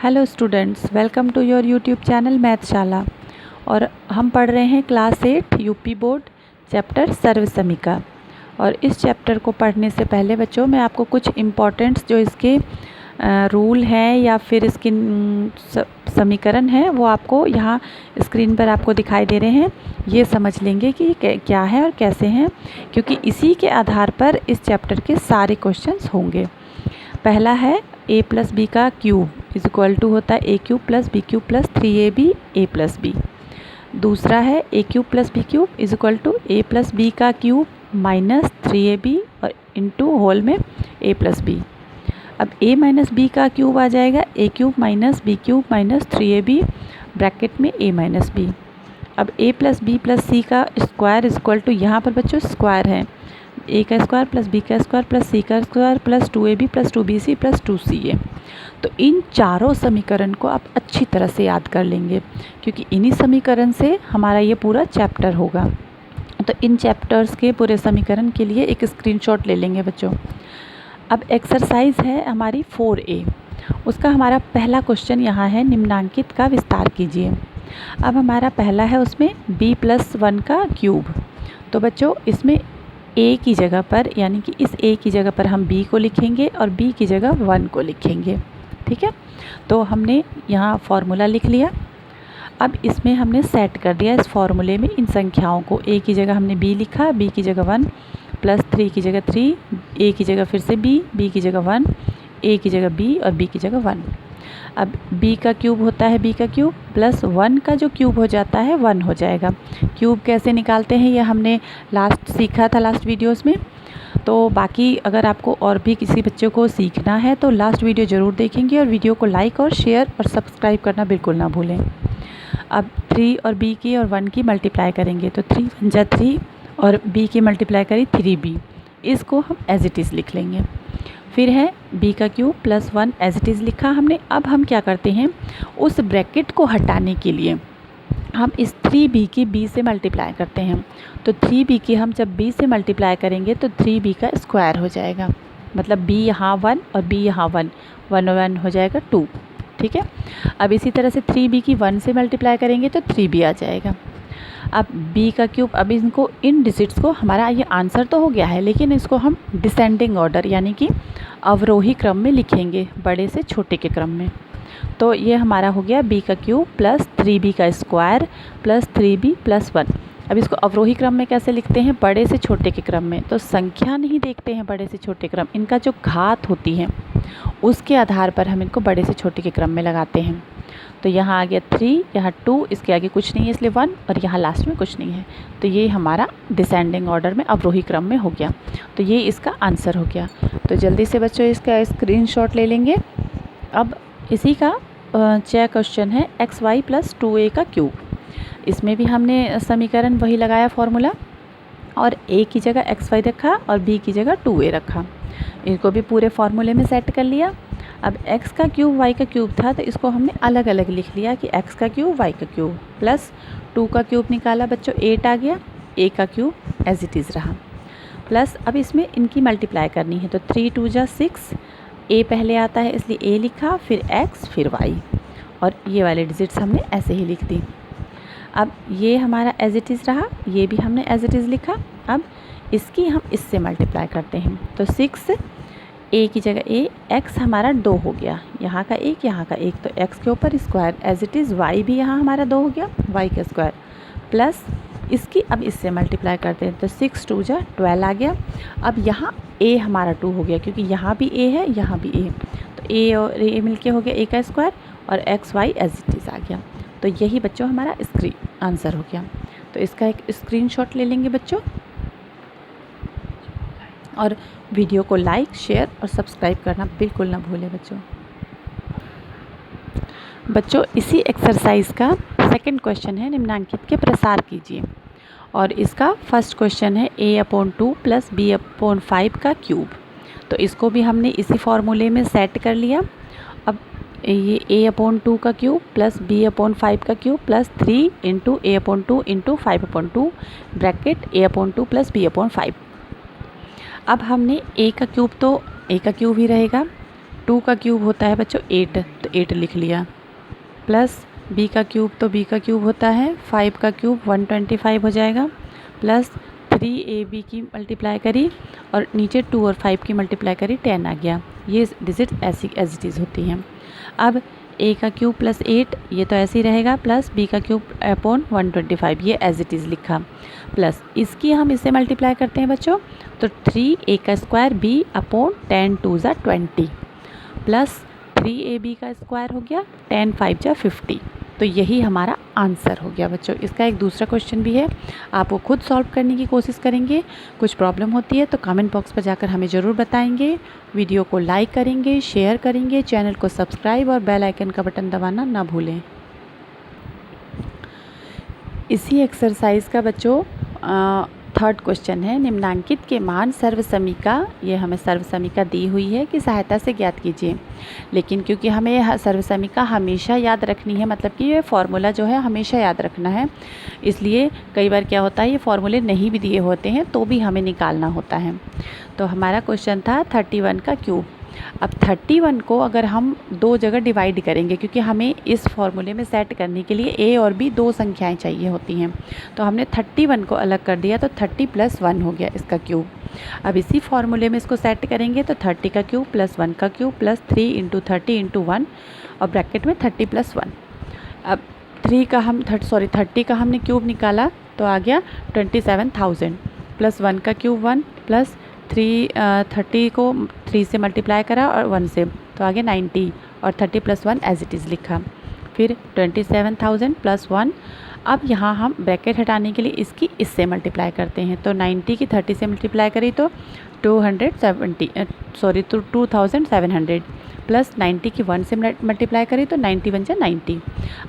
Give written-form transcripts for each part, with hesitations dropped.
Hello students, welcome to your YouTube channel Mathshala. और हम पढ़ रहे हैं क्लास 8 यूपी बोर्ड चैप्टर सर्व समीका। और इस चैप्टर को पढ़ने से पहले बच्चों मैं आपको कुछ इम्पॉर्टेंट्स जो इसके रूल हैं या फिर इसकी समीकरण है वो आपको यहाँ स्क्रीन पर आपको दिखाई दे रहे हैं। ये समझ लेंगे कि क्या है और कैसे हैं, क्योंकि इसी के आधार पर इस चैप्टर के सारे क्वेश्चंस होंगे। पहला है a प्लस बी का क्यूब इज इक्वल टू होता है A cube plus B cube plus 3ab a plus B. दूसरा है A cube plus B cube is equal to A plus B का क्यूब माइनस 3ab और into whole में a plus B. अब a minus B का cube आ जाएगा A cube minus B cube minus 3ab bracket में a minus B. अब a plus B plus सी का स्क्वायर इज इक्वल टू, यहाँ पर बच्चों स्क्वायर है, ए का स्क्वायर प्लस बी का स्क्वायर प्लस सी का square plus 2ab plus 2bc plus 2ca। तो इन चारों समीकरण को आप अच्छी तरह से याद कर लेंगे, क्योंकि इन्हीं समीकरण से हमारा ये पूरा चैप्टर होगा। तो इन चैप्टर्स के पूरे समीकरण के लिए एक स्क्रीनशॉट ले लेंगे बच्चों। अब एक्सरसाइज है हमारी 4a, उसका हमारा पहला क्वेश्चन यहाँ है, निम्नांकित का विस्तार कीजिए। अब हमारा पहला है उसमें b प्लस 1 का क्यूब। तो बच्चों इसमें a की जगह पर, यानी कि इस a की जगह पर हम b को लिखेंगे और b की जगह 1 को लिखेंगे। ठीक है, तो हमने यहाँ फॉर्मूला लिख लिया। अब इसमें हमने सेट कर दिया इस फॉर्मूले में इन संख्याओं को। a की जगह हमने b लिखा, b की जगह 1 प्लस 3 की जगह 3, a की जगह फिर से b, b की जगह 1, a की जगह b और b की जगह 1। अब b का क्यूब होता है b का क्यूब प्लस 1 का जो क्यूब हो जाता है 1 हो जाएगा। क्यूब कैसे निकालते हैं ये हमने लास्ट सीखा था लास्ट वीडियोस में। तो बाकी अगर आपको और भी किसी बच्चे को सीखना है तो लास्ट वीडियो ज़रूर देखेंगे, और वीडियो को लाइक और शेयर और सब्सक्राइब करना बिल्कुल ना भूलें। अब 3 और b की और 1 की मल्टीप्लाई करेंगे तो 3 1 जा 3 और b की मल्टीप्लाई करी 3b। इसको हम एज इट इज़ लिख लेंगे। फिर है b का cube plus 1 as it is लिखा हमने। अब हम क्या करते हैं, उस ब्रैकेट को हटाने के लिए हम इस 3b की b से मल्टीप्लाई करते हैं। तो 3b की हम जब b से मल्टीप्लाई करेंगे तो 3b का स्क्वायर हो जाएगा, मतलब b यहाँ 1 और b यहाँ 1, 1 और 1 हो जाएगा 2। ठीक है, अब इसी तरह से 3b की 1 से मल्टीप्लाई करेंगे तो 3b आ जाएगा। अब b का क्यूब, अब इनको इन डिजिट्स को, हमारा ये आंसर तो हो गया है लेकिन इसको हम डिसेंडिंग ऑर्डर यानी कि अवरोही क्रम में लिखेंगे, बड़े से छोटे के क्रम में। तो ये हमारा हो गया b का क्यूब प्लस 3b का स्क्वायर प्लस 3b प्लस 1। अब इसको अवरोही क्रम में कैसे लिखते हैं, बड़े से छोटे के क्रम में। तो संख्या नहीं देखते हैं बड़े से छोटे क्रम, इनका जो घात होती है उसके आधार पर हम इनको बड़े से छोटे के क्रम में लगाते हैं। तो यहाँ आ गया 3, यहाँ 2, इसके आगे कुछ नहीं है इसलिए 1, और यहाँ लास्ट में कुछ नहीं है। तो ये हमारा डिसेंडिंग ऑर्डर में अवरोही क्रम में हो गया। तो ये इसका आंसर हो गया। तो जल्दी से बच्चों इसका स्क्रीनशॉट ले लेंगे। अब इसी का 6 क्वेश्चन है xy प्लस 2a का क्यूब। इसमें भी हमने समीकरण वही लगाया फॉर्मूला, और a की जगह xy रखा और b की जगह 2a रखा। इनको भी पूरे फार्मूले में सेट कर लिया। अब x का क्यूब y का क्यूब था तो इसको हमने अलग अलग लिख लिया कि x का क्यूब y का क्यूब प्लस 2 का क्यूब निकाला बच्चों, 8 आ गया, a का क्यूब एज इट इज़ रहा, प्लस अब इसमें इनकी मल्टीप्लाई करनी है। तो 3 2 जा 6, a पहले आता है इसलिए a लिखा, फिर x फिर y, और ये वाले डिजिट्स हमने ऐसे ही लिख दी। अब ये हमारा एज इट इज़ रहा, ये भी हमने एज इट इज़ लिखा। अब इसकी हम इससे मल्टीप्लाई करते हैं तो 6 a की जगह a, x हमारा 2 हो गया, यहाँ का 1 यहाँ का 1, तो x के ऊपर square as it is, y भी यहाँ हमारा 2 हो गया, y का स्क्वायर प्लस इसकी अब इससे मल्टीप्लाई करते हैं तो 6 2 जा 12 आ गया। अब यहाँ a हमारा 2 हो गया, क्योंकि यहाँ भी a है यहाँ भी a, तो a और a मिलके हो गया a का स्क्वायर, और x y as it is आ गया। तो यही बच्चों हमारा आंसर हो गया। तो इसका एक स्क्रीनशॉट ले लेंगे बच्चों, और वीडियो को लाइक शेयर और सब्सक्राइब करना बिल्कुल ना भूलें बच्चों। बच्चों इसी एक्सरसाइज का सेकंड क्वेश्चन है, निम्नांकित के प्रसार कीजिए। और इसका फर्स्ट क्वेश्चन है a/2 प्लस b/5 का क्यूब। तो इसको भी हमने इसी फॉर्मूले में सेट कर लिया। अब ये a/2 का क्यूब प्लस b/5 का cube plus 3 into a/2 into 5/2 bracket a/2 plus b/5। अब हमने a का क्यूब तो a का क्यूब ही रहेगा, 2 का क्यूब होता है बच्चों 8, तो 8 लिख लिया, प्लस b का क्यूब, तो b का क्यूब होता है 5 का क्यूब 125 हो जाएगा, प्लस 3ab की मल्टीप्लाई करी और नीचे 2 और 5 की मल्टीप्लाई करी 10 आ गया। ये डिजिट ऐसी एज इट इज़ होती हैं। अब a का क्यूब प्लस 8 ये तो ऐसे ही रहेगा, प्लस b का क्यूब अपॉन 125 ये एज इट इज़ लिखा, प्लस इसकी हम इससे मल्टीप्लाई करते हैं बच्चों, तो 3a का स्क्वायर b अपॉन 10 2 ज़ा 20 प्लस 3ab का स्क्वायर हो गया 10 5 ज़ा 50। तो यही हमारा आंसर हो गया बच्चों। इसका एक दूसरा क्वेश्चन भी है, आप वो खुद सॉल्व करने की कोशिश करेंगे। कुछ प्रॉब्लम होती है तो कमेंट बॉक्स पर जाकर हमें ज़रूर बताएंगे। वीडियो को लाइक करेंगे, शेयर करेंगे, चैनल को सब्सक्राइब और बेल आइकन का बटन दबाना ना भूलें। इसी एक्सरसाइज का बच्चों थर्ड क्वेश्चन है, निम्नांकित के मान सर्वसमीका, ये हमें सर्वसमीका दी हुई है कि सहायता से ज्ञात कीजिए। लेकिन क्योंकि हमें सर्वसमीका हमेशा याद रखनी है, मतलब कि ये फार्मूला जो है हमेशा याद रखना है, इसलिए कई बार क्या होता है ये फार्मूले नहीं भी दिए होते हैं तो भी हमें निकालना होता है। तो हमारा क्वेश्चन था 31 का क्यूब। अब 31 को अगर हम दो जगह डिवाइड करेंगे, क्योंकि हमें इस फॉर्मूले में सेट करने के लिए a और b दो संख्याएं चाहिए होती हैं, तो हमने 31 को अलग कर दिया, तो 30 + 1 हो गया इसका क्यूब। अब इसी फॉर्मूले में इसको सेट करेंगे तो 30 का क्यूब प्लस 1 का क्यूब प्लस 3 × 30 × 1 और ब्रैकेट में 30 + 1। अब 30 का हमने क्यूब निकाला तो आ गया 27,000 प्लस 1 का क्यूब 1 प्लस 30 को 3 से मल्टीप्लाई करा और 1 से, तो आ गया 90 और 30 + 1 एज इट इज़ लिखा। फिर 27,000 + 1। अब यहाँ हम ब्रैकेट हटाने के लिए इसकी इससे मल्टीप्लाई करते हैं, तो 90 की 30 से मल्टीप्लाई करी तो 2700 प्लस 90 की 1 से मल्टीप्लाई करी तो 90 × 1 = 90।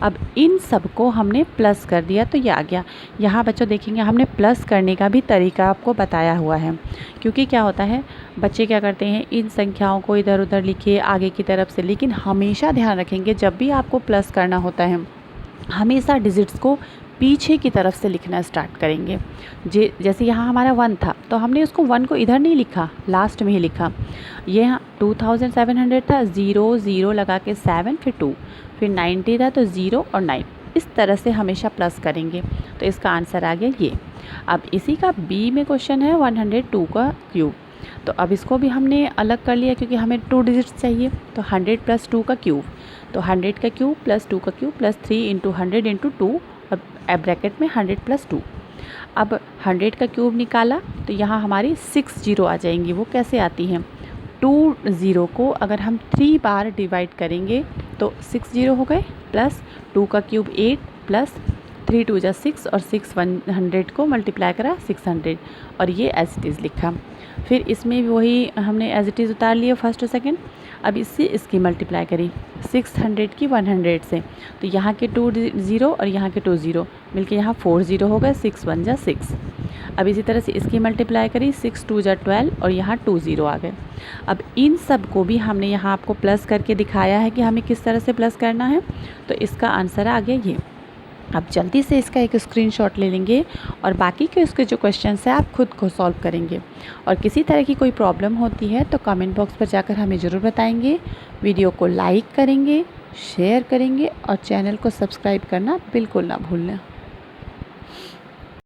अब इन सब को हमने प्लस कर दिया तो ये आ गया। यहाँ बच्चों देखेंगे हमने प्लस करने का भी तरीका आपको बताया हुआ है, क्योंकि क्या होता है बच्चे क्या करते हैं इन संख्याओं को इधर उधर लिखिए आगे की तरफ से, लेकिन हमेशा ध्यान रखेंगे जब भी आपको प्लस करना होता है हमेशा डिजिट्स को पीछे की तरफ से लिखना स्टार्ट करेंगे। जैसे यहाँ हमारा 1 था तो हमने उसको 1 को इधर नहीं लिखा, लास्ट में ही लिखा। ये 2700 था, 0 0 लगा के 7 फिर 2 फिर 90 था तो 0 और 9, इस तरह से हमेशा प्लस करेंगे। तो इसका आंसर आ गया ये। अब इसी का बी में क्वेश्चन है 102 का क्यूब। तो अब इसको भी हमने अलग कर लिया क्योंकि हमें 2 डिजिट्स चाहिए, तो 100 + 2 का क्यूब, तो 100 का क्यूब प्लस 2 का क्यूब प्लस 3 × 100 × 2 और ब्रैकेट में 100 + 2। अब 100 का क्यूब निकाला तो यहाँ हमारी 6 0 आ जाएंगी। वो कैसे आती हैं, 2 0 को अगर हम 3 बार डिवाइड करेंगे तो 6 0 हो गए, प्लस 2 का क्यूब 8 प्लस 3 2 = 6 और 6 100 को मल्टीप्लाई करा 600 और ये एज इट इज़ लिखा। फिर इसमें भी वही हमने एज इट इज़ उतार लिए फर्स्ट और सेकंड। अब इससे इसकी मल्टीप्लाई करी 600 की 100 से, तो यहाँ के 2 0 और यहाँ के 2 0 मिलके यहाँ 4 0 हो गए, 6 1 = 6। अब इसी तरह से इसकी मल्टीप्लाई करी 6 2 = 12 और यहाँ 2 0 आ गए। अब इन सब को भी हमने यहाँ आपको प्लस करके दिखाया है कि हमें किस तरह से प्लस करना है, तो इसका आंसर आ गया ये। अब जल्दी से इसका एक स्क्रीनशॉट ले लेंगे और बाकी के उसके जो क्वेश्चंस हैं आप खुद को सॉल्व करेंगे। और किसी तरह की कोई प्रॉब्लम होती है तो कमेंट बॉक्स पर जाकर हमें ज़रूर बताएंगे। वीडियो को लाइक करेंगे, शेयर करेंगे और चैनल को सब्सक्राइब करना बिल्कुल ना भूलना।